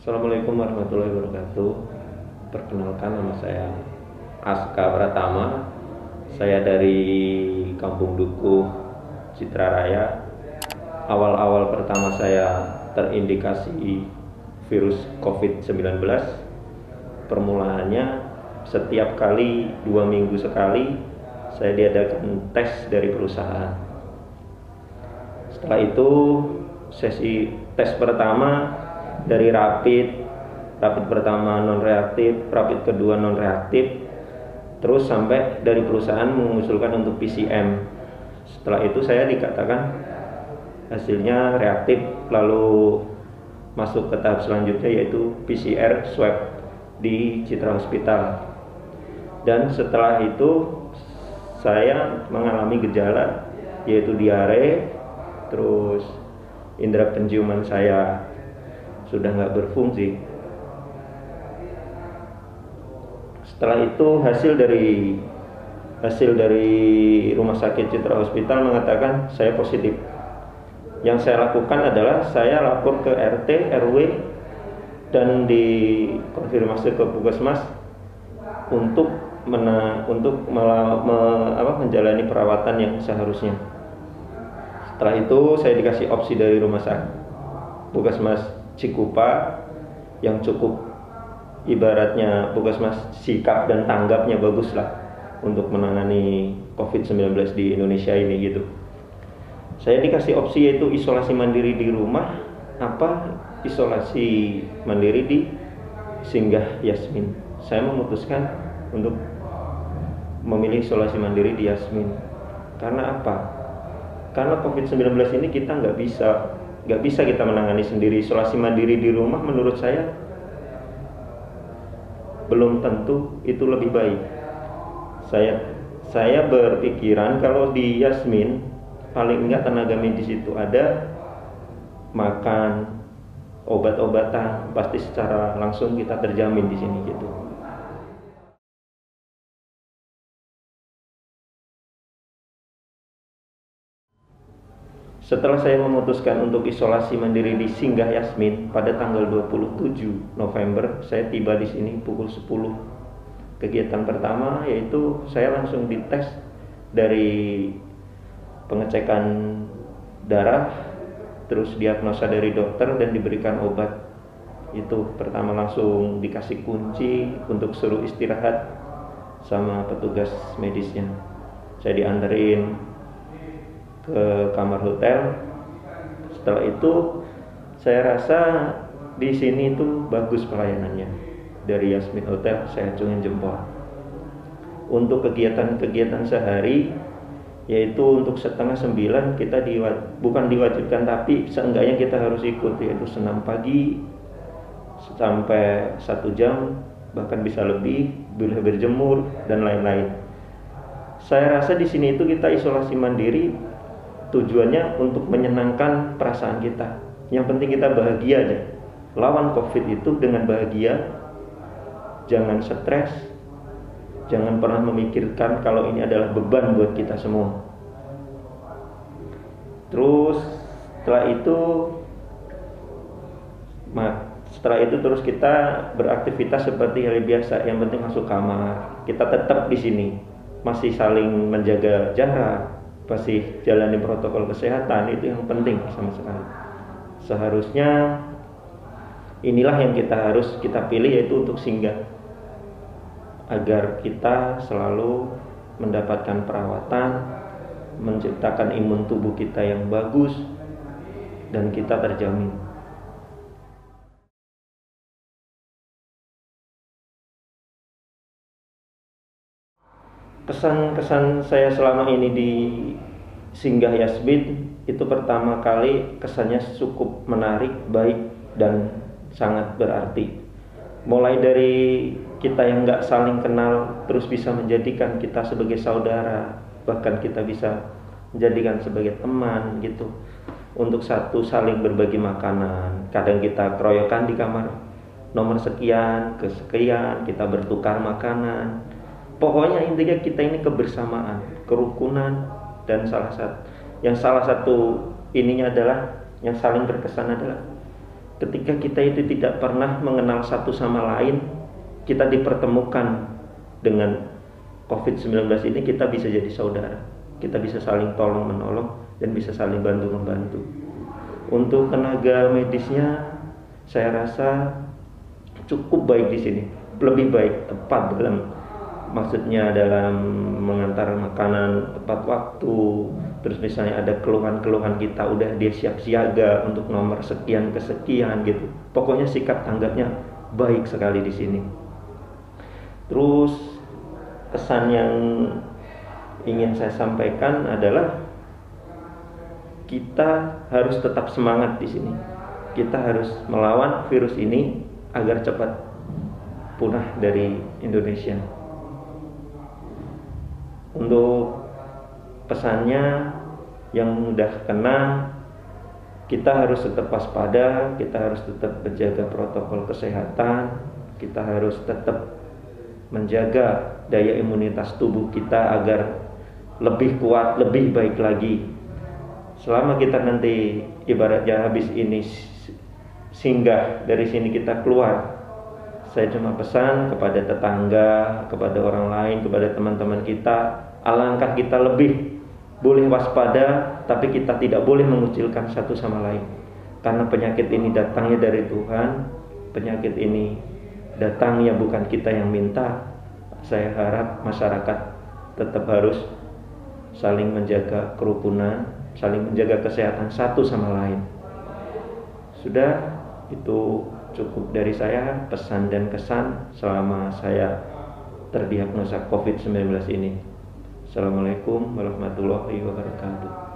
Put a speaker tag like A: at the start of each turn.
A: Assalamualaikum warahmatullahi wabarakatuh. Perkenalkan, nama saya Aska Pratama. Saya dari Kampung Dukuh, Citra Raya. Awal-awal pertama saya terindikasi virus COVID-19. Permulaannya setiap kali 2 minggu sekali saya diadakan tes dari perusahaan. Setelah itu sesi tes pertama dari rapid pertama non reaktif, rapid kedua non reaktif, terus sampai dari perusahaan mengusulkan untuk PCM. Setelah itu saya dikatakan hasilnya reaktif, lalu masuk ke tahap selanjutnya yaitu PCR swab di Citra Hospital. Dan setelah itu saya mengalami gejala yaitu diare, terus indera penciuman saya sudah nggak berfungsi. Setelah itu hasil dari rumah sakit Citra Hospital mengatakan saya positif. Yang saya lakukan adalah saya lapor ke RT, RW, dan dikonfirmasi ke Puskesmas untuk menjalani perawatan yang seharusnya. Setelah itu saya dikasih opsi dari rumah sakit Puskesmas Cikupa yang cukup, ibaratnya Puskesmas sikap dan tanggapnya bagus lah untuk menangani COVID-19 di Indonesia ini gitu. Saya dikasih opsi yaitu isolasi mandiri di rumah isolasi mandiri di Singgah Yasmin. Saya memutuskan untuk memilih isolasi mandiri di Yasmin. Karena apa? Karena COVID-19 ini kita nggak bisa kita menangani sendiri. Isolasi mandiri di rumah menurut saya belum tentu itu lebih baik. Saya berpikiran kalau di Yasmin paling enggak tenaga medis itu ada, makan, obat-obatan pasti secara langsung kita terjamin di sini gitu. Setelah saya memutuskan untuk isolasi mandiri di Singgah Yasmin pada tanggal 27 November, saya tiba di sini pukul 10. Kegiatan pertama yaitu saya langsung dites dari pengecekan darah, terus diagnosa dari dokter dan diberikan obat. Itu pertama langsung dikasih kunci untuk suruh istirahat sama petugas medisnya. Saya dianterin ke kamar hotel. Setelah itu saya rasa di sini itu bagus pelayanannya. Dari Yasmin Hotel saya acungin jempol. Untuk kegiatan-kegiatan sehari yaitu untuk 8:30 kita bukan diwajibkan tapi seenggaknya kita harus ikut, yaitu senam pagi sampai 1 jam, bahkan bisa lebih, boleh berjemur dan lain-lain. Saya rasa di sini itu kita isolasi mandiri tujuannya untuk menyenangkan perasaan kita. Yang penting kita bahagia aja. Lawan COVID itu dengan bahagia. Jangan stres. Jangan pernah memikirkan kalau ini adalah beban buat kita semua. Terus setelah itu terus kita beraktivitas seperti hari biasa. Yang penting masuk kamar. Kita tetap di sini. Masih saling menjaga jarak, masih jalani protokol kesehatan, itu yang penting sama sekali. Seharusnya inilah yang harus kita pilih, yaitu untuk singgah, agar kita selalu mendapatkan perawatan, menciptakan imun tubuh kita yang bagus, dan kita terjamin. Kesan saya selama ini di Singgah Yasmin itu pertama kali kesannya cukup menarik, baik, dan sangat berarti. Mulai dari kita yang nggak saling kenal terus bisa menjadikan kita sebagai saudara, bahkan kita bisa menjadikan sebagai teman gitu. Untuk saling berbagi makanan. Kadang kita keroyokan di kamar nomor sekian ke sekian, kita bertukar makanan. Pokoknya intinya kita ini kebersamaan, kerukunan, dan salah satu ininya adalah yang saling berkesan adalah ketika kita itu tidak pernah mengenal satu sama lain, kita dipertemukan dengan COVID-19 ini, kita bisa jadi saudara. Kita bisa saling tolong menolong dan bisa saling bantu membantu. Untuk tenaga medisnya, saya rasa cukup baik di sini, lebih baik, tepat maksudnya dalam mengantar makanan tepat waktu. Terus misalnya ada keluhan-keluhan kita, udah dia siap siaga untuk nomor sekian ke sekian gitu. Pokoknya sikap tanggapnya baik sekali di sini. Terus pesan yang ingin saya sampaikan adalah kita harus tetap semangat di sini. Kita harus melawan virus ini agar cepat punah dari Indonesia. Untuk pesannya, yang udah kena, kita harus tetap waspada, kita harus tetap menjaga protokol kesehatan, kita harus tetap menjaga daya imunitas tubuh kita agar lebih kuat, lebih baik lagi. Selama kita nanti ibaratnya habis ini singgah dari sini, kita keluar, saya cuma pesan kepada tetangga, kepada orang lain, kepada teman-teman kita, alangkah kita lebih boleh waspada, tapi kita tidak boleh mengucilkan satu sama lain. Karena penyakit ini datangnya dari Tuhan, penyakit ini datangnya bukan kita yang minta. Saya harap masyarakat tetap harus saling menjaga kerukunan, saling menjaga kesehatan satu sama lain. Sudah, itu cukup dari saya, pesan dan kesan selama saya terdiagnosa COVID-19 ini. Assalamualaikum warahmatullahi wabarakatuh.